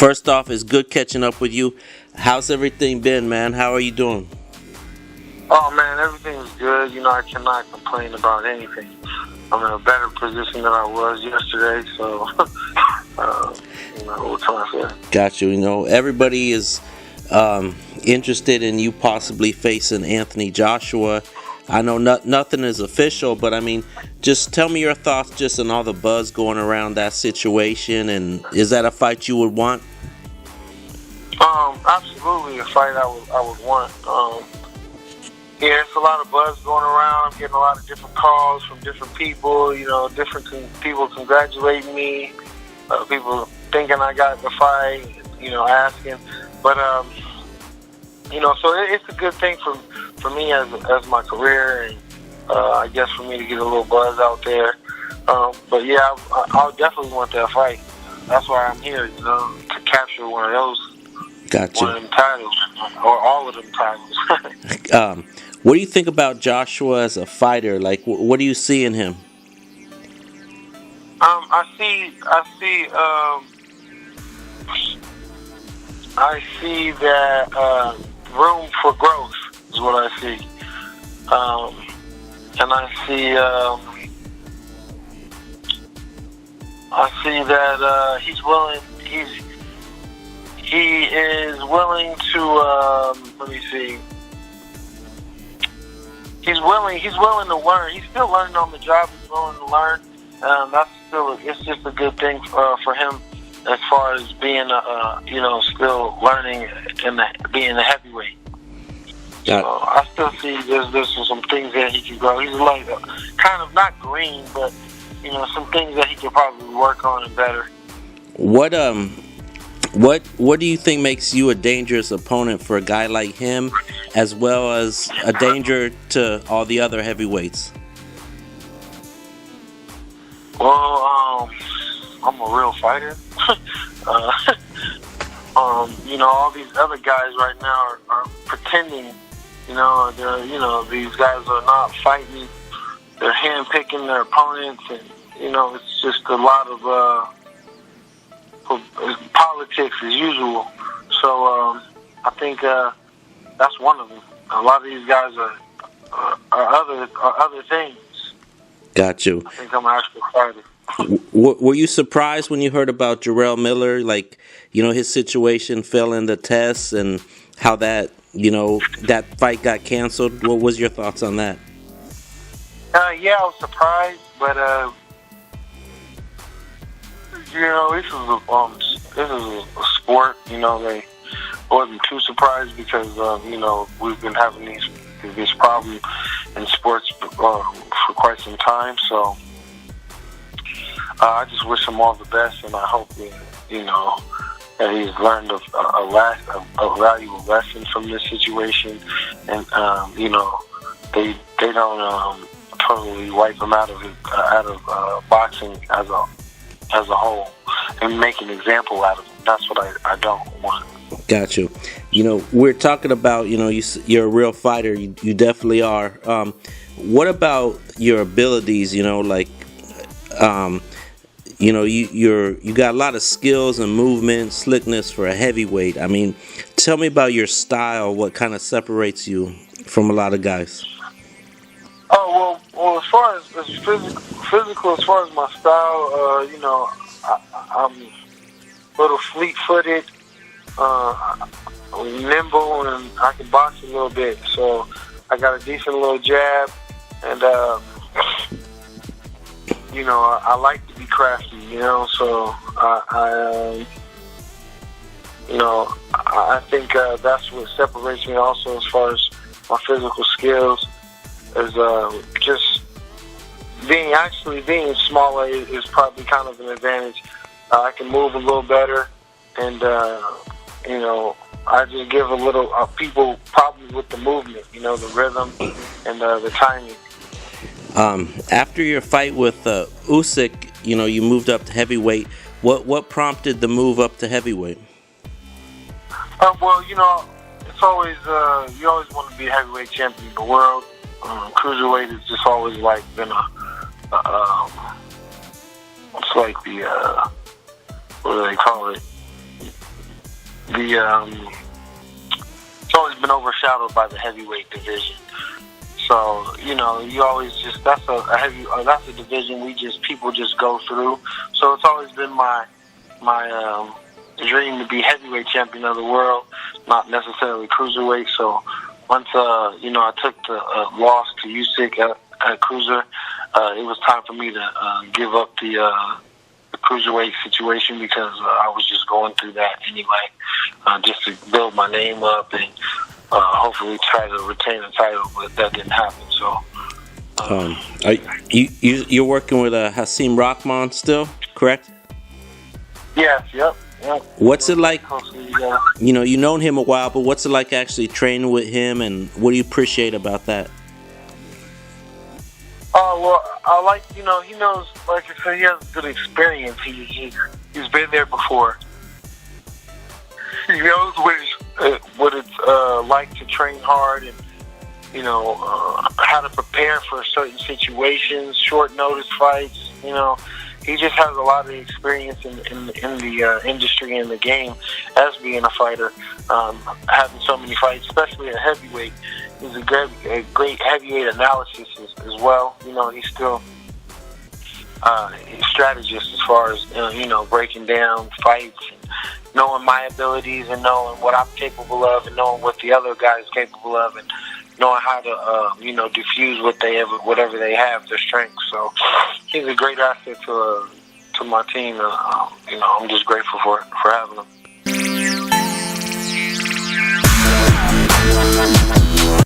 First off, it's good catching up with you. How's everything been, man? How are you doing? Oh man, everything's good. I cannot complain about anything. I'm in a better position than I was yesterday, so what can I say? Got you. Everybody is interested in you possibly facing Anthony Joshua. I know nothing is official, but I mean, just tell me your thoughts just on all the buzz going around that situation, and is that a fight you would want? Absolutely a fight I would want. Yeah, it's a lot of buzz going around. I'm getting a lot of different calls from different people. Different people congratulating me. People thinking I got the fight. Asking, but so it's a good thing for me as my career, and I guess for me to get a little buzz out there. But yeah, I'll definitely want that fight. That's why I'm here, to capture one of those. Gotcha. One of them titles, or all of them titles. What do you think about Joshua as a fighter? Like, what do you see in him? I see that room for growth is what I see, and I see that he's willing. He is willing to. Let me see. He's willing to learn. He's still learning on the job. He's willing to learn. It's just a good thing for him as far as being, still learning and being a heavyweight. So I still see there's some things that he can grow. He's like kind of not green, but some things that he could probably work on and better. What do you think makes you a dangerous opponent for a guy like him, as well as a danger to all the other heavyweights? Well, I'm a real fighter. All these other guys right now are pretending. These guys are not fighting. They're handpicking their opponents, and it's just a lot of politics as usual. So I think that's one of them. A lot of these guys are other things. Got you. I think I'm an actual fighter. Were you surprised when you heard about Jarrell Miller? Like, his situation failing the tests and how that that fight got canceled. What was your thoughts on that? Yeah, I was surprised, but this is a sport. I wasn't too surprised because we've been having this problem in sports for quite some time. So I just wish him all the best, and I hope that he's learned a valuable lesson from this situation, and they don't totally wipe him out of boxing as a whole and make an example out of him. That's what I don't want. Got you. We're talking about, you're a real fighter. You definitely are. What about your abilities? You got a lot of skills and movement, slickness for a heavyweight. I mean, tell me about your style. What kind of separates you from a lot of guys? Oh, well, as far as physical, as far as my style, I'm a little fleet-footed, nimble, and I can box a little bit. So I got a decent little jab, and I like to be crafty. So I think that's what separates me also as far as my physical skills. Is just being smaller is probably kind of an advantage. I can move a little better, and I just give a little people problems with the movement, the rhythm and the timing. After your fight with Usyk, you moved up to heavyweight. What prompted the move up to heavyweight? Well, it's always you always want to be a heavyweight champion of the world. Cruiserweight has just always been it's like the what do they call it? it's always been overshadowed by the heavyweight division. So, you know, you always just, that's a division people just go through. So it's always been my dream to be heavyweight champion of the world, not necessarily cruiserweight. So once, I took the loss to Usyk at cruiser, it was time for me to give up the cruiserweight situation because I was just going through that anyway, just to build my name up and hopefully try to retain the title, but that didn't happen. So, you're working with Hasim Rahman still, correct? Yes. Yep. What's it like? You've known him a while, but what's it like actually training with him, and what do you appreciate about that? Well, I like, he knows, like I said, he has good experience. He's been there before. He knows what it's like to train hard and, how to prepare for certain situations, short notice fights. He just has a lot of experience in the industry and the game as being a fighter, having so many fights, especially at heavyweight. He's a great heavyweight analysis as well. He's still a strategist as far as, breaking down fights, and knowing my abilities and knowing what I'm capable of and knowing what the other guy is capable of and knowing how to, diffuse whatever they have, their strengths. So he's a great asset to my team. I'm just grateful for having him.